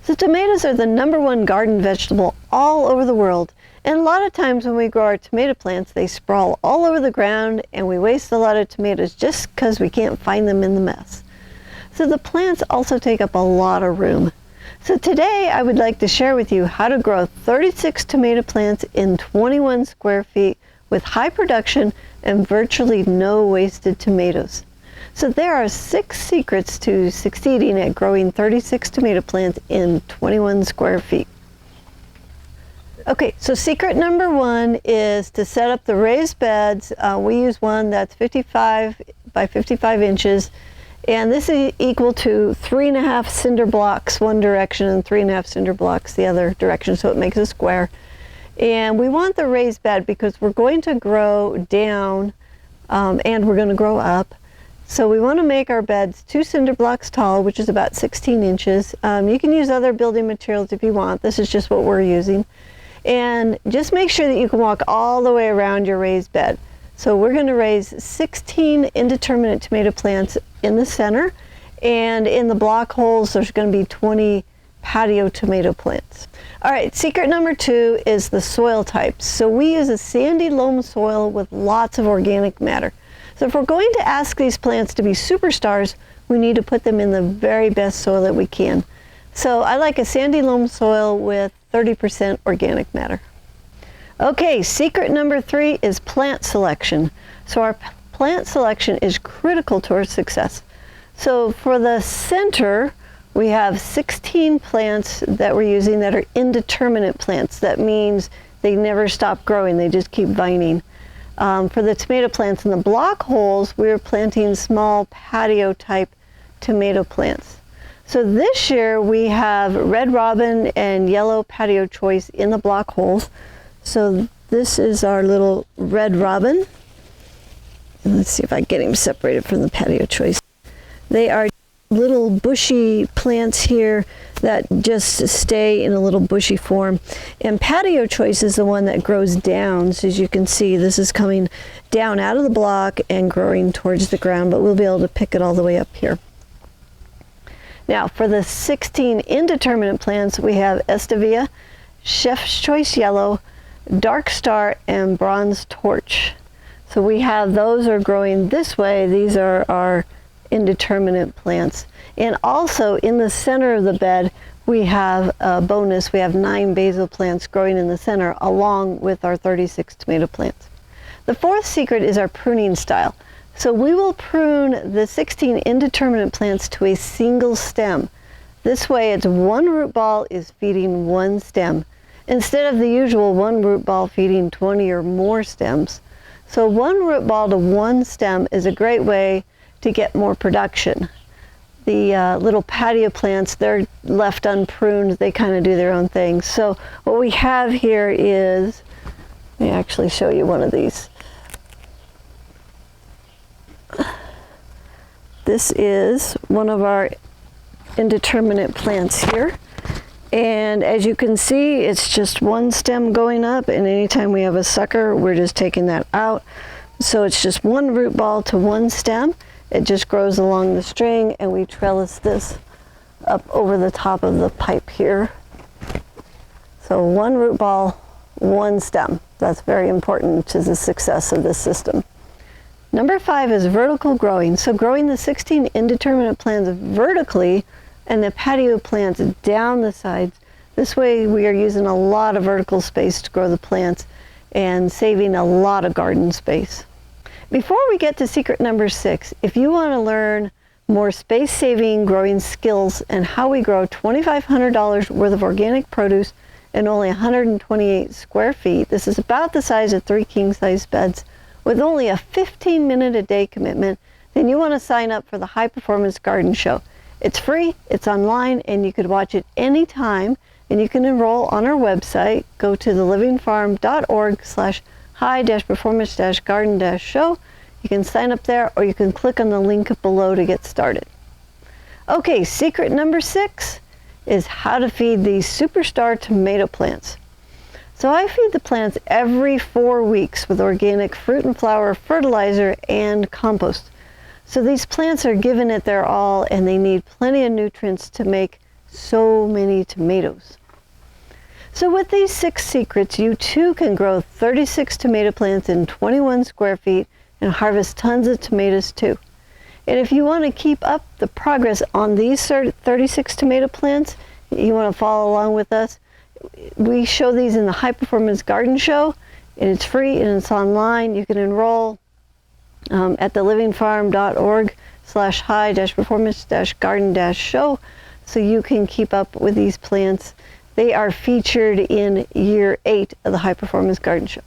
So tomatoes are the #1 garden vegetable all over the world. And a lot of times when we grow our tomato plants, they sprawl all over the ground and we waste a lot of tomatoes just because we can't find them in the mess. So the plants also take up a lot of room. So today I would like to share with you how to grow 36 tomato plants in 21 square feet with high production and virtually no wasted tomatoes. So there are 6 secrets to succeeding at growing 36 tomato plants in 21 square feet. Okay, so secret number 1 is to set up the raised beds. We use one that's 55 by 55 inches, and this is equal to 3.5 cinder blocks one direction and 3.5 cinder blocks the other direction, so it makes a square. And we want the raised bed because we're going to grow down and we're going to grow up. So we want to make our beds 2 cinder blocks tall, which is about 16 inches. You can use other building materials if you want. This is just what we're using. And just make sure that you can walk all the way around your raised bed. So we're going to raise 16 indeterminate tomato plants in the center, and in the block holes there's going to be 20 patio tomato plants. All right, secret number 2 is the soil types. So we use a sandy loam soil with lots of organic matter. So if we're going to ask these plants to be superstars, we need to put them in the very best soil that we can. So I like a sandy loam soil with 30% organic matter. Okay, secret number 3 is plant selection. So our plant selection is critical to our success. So for the center, we have 16 plants that we're using that are indeterminate plants. That means they never stop growing, they just keep vining. For the tomato plants in the block holes, we're planting small patio type tomato plants. So this year we have red robin and yellow patio choice in the block holes. So this is our little red robin. And let's see if I can get him separated from the patio choice. They are little bushy plants here that just stay in a little bushy form. And patio choice is the one that grows down. So as you can see, this is coming down out of the block and growing towards the ground, but we'll be able to pick it all the way up here. Now for the 16 indeterminate plants, we have Estevia, Chef's Choice Yellow, Dark Star, and Bronze Torch. So we have those are growing this way. These are our indeterminate plants. And also in the center of the bed, we have a bonus. We have 9 basil plants growing in the center along with our 36 tomato plants. The 4th secret is our pruning style. So we will prune the 16 indeterminate plants to a single stem. This way it's one root ball is feeding one stem, instead of the usual one root ball feeding 20 or more stems. So one root ball to one stem is a great way to get more production. The little patio plants, they're left unpruned, they kind of do their own thing. So what we have here is, let me actually show you one of these. This is one of our indeterminate plants here, and as you can see, it's just one stem going up, and anytime we have a sucker, we're just taking that out. So it's just one root ball to one stem. It just grows along the string, and we trellis this up over the top of the pipe here. So one root ball, one stem. That's very important to the success of this system. Number 5 is vertical growing. So growing the 16 indeterminate plants vertically and the patio plants down the sides. This way we are using a lot of vertical space to grow the plants and saving a lot of garden space. Before we get to secret number 6, if you want to learn more space-saving growing skills and how we grow $2,500 worth of organic produce in only 128 square feet, this is about the size of 3 king-size beds, with only a 15-minute-a-day commitment, then you want to sign up for the High Performance Garden Show. It's free, it's online, and you could watch it anytime, and you can enroll on our website. Go to thelivingfarm.org/high-performance-garden-show. You can sign up there, or you can click on the link below to get started. Okay, secret number 6 is how to feed these superstar tomato plants. So I feed the plants every 4 weeks with organic fruit and flower, fertilizer, and compost. So these plants are giving it their all, and they need plenty of nutrients to make so many tomatoes. So with these 6 secrets, you too can grow 36 tomato plants in 21 square feet and harvest tons of tomatoes too. And if you want to keep up the progress on these 36 tomato plants, you want to follow along with us, we show these in the High Performance Garden Show, and it's free and it's online. You can enroll at thelivingfarm.org/high-performance-garden-show so you can keep up with these plants. They are featured in year 8 of the High Performance Garden Show.